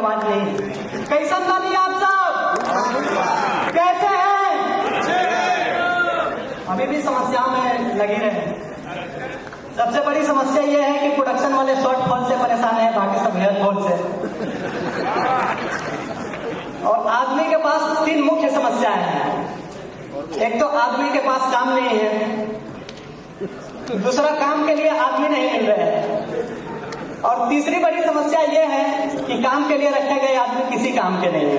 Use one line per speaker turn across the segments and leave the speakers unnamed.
आवाज नहीं है। कैसन बानी आप सब? कैसे हैं? अभी भी समस्याओं में लगे रहे। सबसे बड़ी समस्या यह है कि प्रोडक्शन वाले शॉर्टफॉल से परेशान है, बाकी सब हेयरफॉल से। और आदमी के पास 3 मुख्य समस्याएं हैं। एक तो आदमी के पास काम नहीं है, दूसरा काम के लिए आदमी नहीं मिल रहे हैं, और तीसरी बड़ी समस्या यह है कि काम के लिए रखे गए आदमी किसी काम के नहीं है।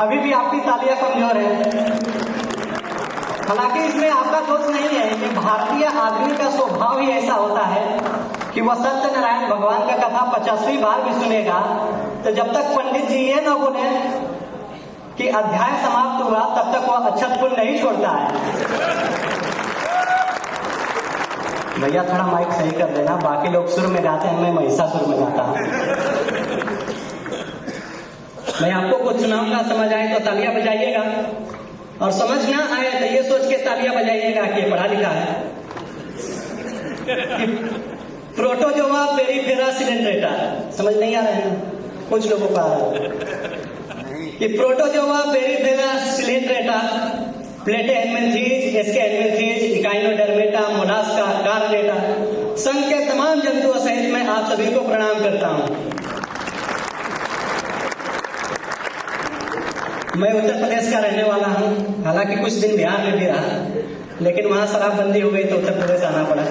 अभी भी आपकी तालियां कमजोर है। हालांकि इसमें आपका दोष नहीं है, ये भारतीय आदमी का स्वभाव ही ऐसा होता है कि वह सत्यनारायण भगवान का कथा 50वीं बार भी सुनेगा तो जब तक पंडित जी ये ना बोले कि अध्याय समाप्त हुआ तब तक वह अक्षत फूल नहीं छोड़ता है। भैया थोड़ा माइक सही कर देना, बाकी लोग सुर में गाते हैं, मैं महिषासुर में गाता हूं। मैं आपको कुछ सुनाऊंगा, समझ आए तो तालियां बजाइएगा, और समझ ना आए तो ये सोच के तालियां बजाइएगा कि पढ़ा लिखा है। प्रोटोजोआ पेरीफेरा सिलेंड्रेटा, समझ नहीं आ रहा है कुछ लोगों का कि प्रोटोजोआ पेरीफेरा सिलेंड्रेटा, प्लेटे हेलमिन्थीज, एस्के हेलमिन्थीज, इकाइनोडर्मेटा, मोलास्का, कार्नेटा, संघ के तमाम जंतुओं सहित मैं आप सभी को प्रणाम करता हूं। मैं उत्तर प्रदेश का रहने वाला हूं, हालांकि कुछ दिन बिहार में भी रहा, लेकिन वहां शराबबंदी हो गई तो उत्तर प्रदेश आना पड़ा।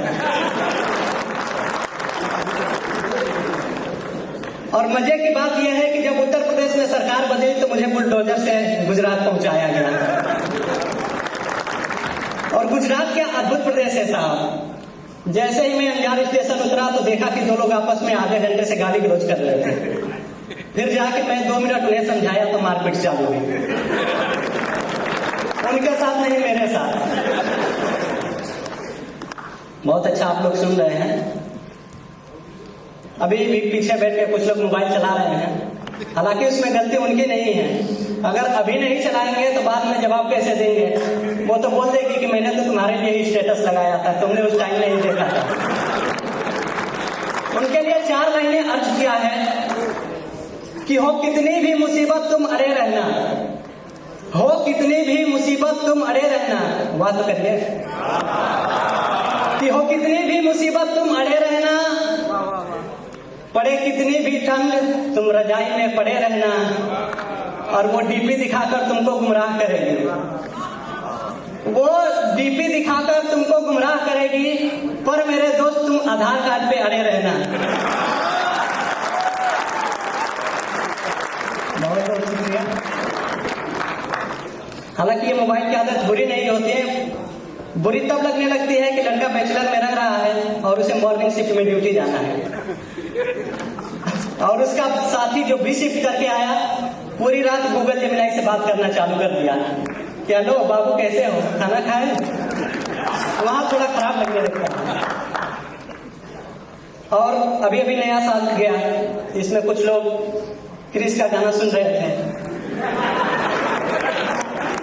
और मजे की बात यह है कि जब उत्तर प्रदेश में सरकार बदली तो मुझे बुलडोजर से गुजरात पहुंचाया गया। और गुजरात क्या अद्भुत प्रदेश है साहब। जैसे ही मैं अंजार स्टेशन उतरा तो देखा कि 2 लोग आपस में आधे घंटे से गाली गलौज कर रहे थे। फिर जाके मैं 2 मिनट उन्हें समझाया तो मारपीट चालू हुई, उनके साथ नहीं मेरे साथ। बहुत अच्छा आप लोग सुन रहे हैं। अभी भी पीछे बैठ के कुछ लोग मोबाइल चला रहे हैं, हालांकि उसमें गलती उनकी नहीं है। अगर अभी नहीं चलाएंगे तो बाद में जवाब कैसे देंगे? वो तो बोल देगी कि मैंने तो तुम्हारे लिए ही स्टेटस लगाया था, तुमने उस टाइम नहीं देखा था। उनके लिए 4 लाइनें अर्ज किया है कि हो कितनी भी मुसीबत तुम अड़े रहना, हो कितनी भी मुसीबत तुम अड़े रहना, बात तो करिए कि हो कितनी भी मुसीबत तुम अड़े रहना, पड़े कितनी भी ठंड तुम रजाई में पड़े रहना, और वो डीपी दिखाकर तुमको गुमराह करेगी, वो डीपी दिखाकर तुमको गुमराह करेगी, पर मेरे दोस्त तुम आधार कार्ड पे अड़े रहना। बहुत बहुत शुक्रिया। हालांकि ये मोबाइल की आदत बुरी नहीं होती है, बुरी तब लगने लगती है कि लड़का बैचलर में रह रहा है और उसे मॉर्निंग शिफ्ट में ड्यूटी जाना है, और उसका साथी जो भी शिफ्ट करके आया पूरी रात गूगल जेमिनी से बात करना चालू कर दिया कि हेलो बाबू कैसे हो, खाना खाए? वहां थोड़ा खराब लगने लगता है। और अभी अभी नया साल गया, इसमें कुछ लोग क्रिस का गाना सुन रहे थे,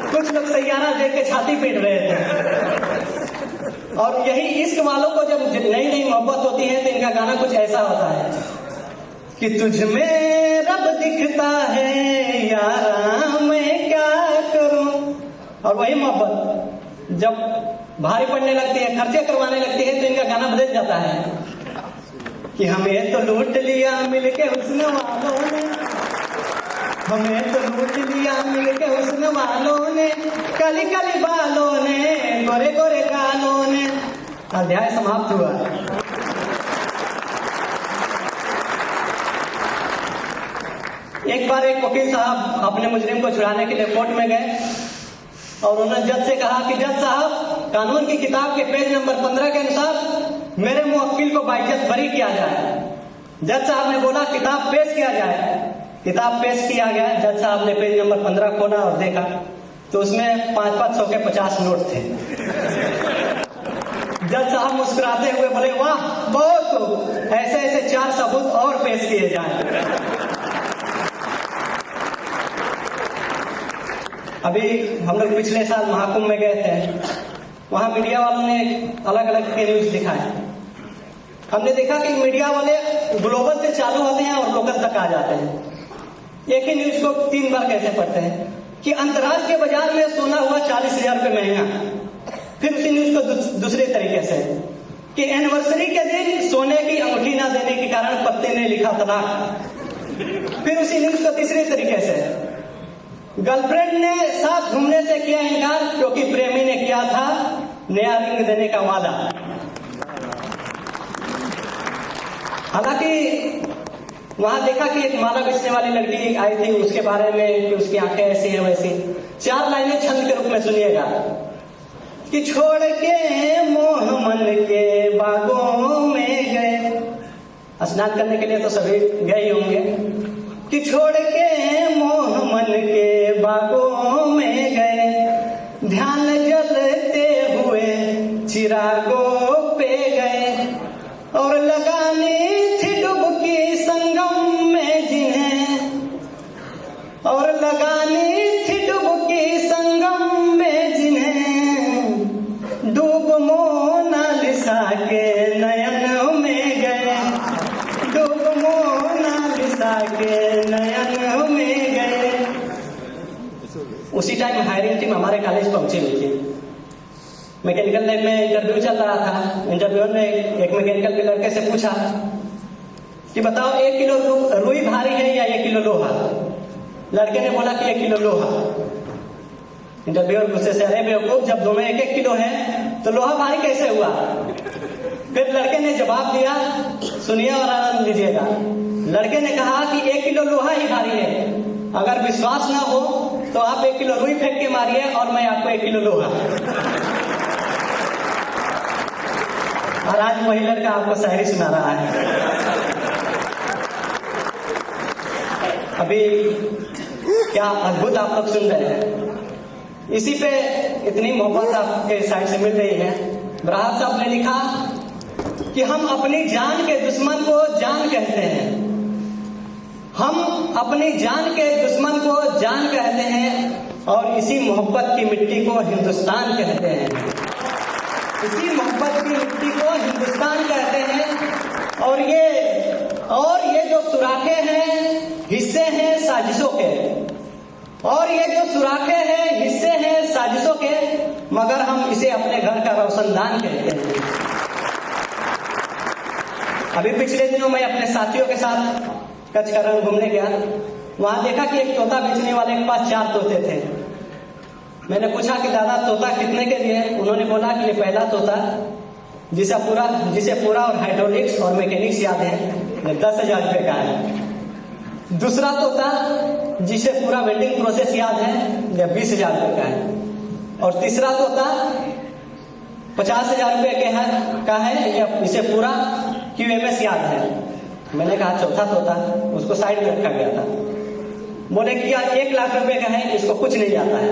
कुछ लोग सैयारा देख के छाती पीट रहे थे। और यही इश्क वालों को जब नई नई मोहब्बत होती है तो इनका गाना कुछ ऐसा होता है कि तुझ में रब दिखता है यारा मैं क्या करूं। और वही मोहब्बत जब भारी पड़ने लगती है, खर्चे करवाने लगती है, तो इनका गाना बदल जाता है कि हमें तो लूट लिया मिलके हुस्न वालों ने, हमें तो लूट लिया मिलके हुस्न वालों ने, काली काली बालों ने, गोरे गोरे गालों ने। अध्याय समाप्त हुआ। एक बार एक वकील साहब अपने मुजरिम को छुड़ाने के लिए कोर्ट में गए और उन्होंने जज से कहा कि जज साहब, कानून की किताब के पेज नंबर 15 के अनुसार मेरे मुवक्किल को बाइज्जत बरी किया जाए। जज साहब ने बोला किताब पेश किया जाए। किताब पेश किया गया। जज साहब ने पेज नंबर 15 खोला और देखा तो उसमें 500 के 50 नोट थे। जज साहब मुस्कुराते हुए बोले वाह बहुत खूब, ऐसे ऐसे 4 सबूत और पेश किए जाएं। अभी हम लोग पिछले साल महाकुंभ में गए थे, वहां मीडिया वालों ने अलग अलग के न्यूज दिखाए। हमने देखा कि मीडिया वाले ग्लोबल से चालू होते हैं और लोकल तक आ जाते हैं। एक ही न्यूज को 3 बार कैसे पढ़ते हैं कि अंतर्राष्ट्रीय बाजार में सोना हुआ 40,000 रुपये महंगा। फिर उसी न्यूज को दूसरे तरीके से कि एनिवर्सरी के दिन सोने की अंगूठी ना देने के कारण पति ने लिखा तलाक। फिर उसी न्यूज को तीसरे तरीके से गर्लफ्रेंड ने साथ घूमने से किया इनकार क्योंकि प्रेमी ने किया था नया रिंग देने का वादा। हालांकि वहां देखा कि एक माला बेचने वाली लड़की आई थी, उसके बारे में कि उसकी आंखें ऐसी हैं वैसी। 4 लाइनें छंद के रूप में सुनिएगा कि छोड़ के मोह मन के बागों में गए, स्नान करने के लिए तो सभी गए ही होंगे, कि छोड़ के मोह मन के बागों में गए, ध्यान जलते हुए चिरागों पे गए, और लगानी थी डुबकी संगम में जिन्हें, और लगानी थी डुबकी संगम में जिन्हें, डूब मोनालिसा के नयन में गए, डूब मोनालिसा के नयन में गए। उसी टाइम हायरिंग टीम हमारे कॉलेज पहुंची हुई थी। मैकेनिकल लैब में इंटरव्यू चल रहा था। इंटरव्यूअर ने एक मैकेनिकल के लड़के से पूछा कि बताओ 1 किलो रुई भारी है या 1 किलो लोहा। लड़के ने बोला कि 1 किलो लोहा। इंटरव्यूअर गुस्से से, अरे बेवकूफ, जब दोनों 1-1 किलो है तो लोहा भारी कैसे हुआ। फिर लड़के ने जवाब दिया, सुनिए और आनंद लीजिएगा। लड़के ने कहा कि 1 किलो लोहा ही भारी है, अगर विश्वास ना हो तो आप 1 किलो रुई फेंक के मारिए और मैं आपको 1 किलो लोहा। और आज वही लड़का आपको शायरी सुना रहा है। अभी क्या अद्भुत आप लोग सुन रहे हैं। इसी पे इतनी मोहब्बत आपके साइड से मिल रही है। राहत साहब ने लिखा कि हम अपनी जान के दुश्मन को जान कहते हैं, हम अपनी जान के दुश्मन को जान कहते हैं, और इसी मोहब्बत की मिट्टी को हिंदुस्तान कहते हैं। इसी मोहब्बत की मिट्टी को हिंदुस्तान कहते हैं। और ये जो सुराखे हैं हिस्से हैं साजिशों के, और ये जो सुराखे हैं हिस्से हैं साजिशों के, मगर हम इसे अपने घर का रोशनदान कहते हैं। अभी पिछले दिनों मैं अपने साथियों के साथ कच्छ का रण घूमने गया। वहां देखा कि एक तोता बेचने वाले के पास 4 तोते थे। मैंने पूछा कि दादा तोता कितने के लिए। उन्होंने बोला कि ये पहला तोता जिसे पूरा और हाइड्रोलिक्स और मैकेनिक्स याद है, ये 10,000 रुपये का है। दूसरा तोता जिसे पूरा वेल्डिंग प्रोसेस याद है, ये 20,000 रुपये का है। और तीसरा तोता 50,000 रुपये का है, या इसे पूरा QMS याद है। मैंने कहा चौथा तोता, उसको साइड में रखा गया था। बोले कि 1 लाख रुपए का है, इसको कुछ नहीं आता है।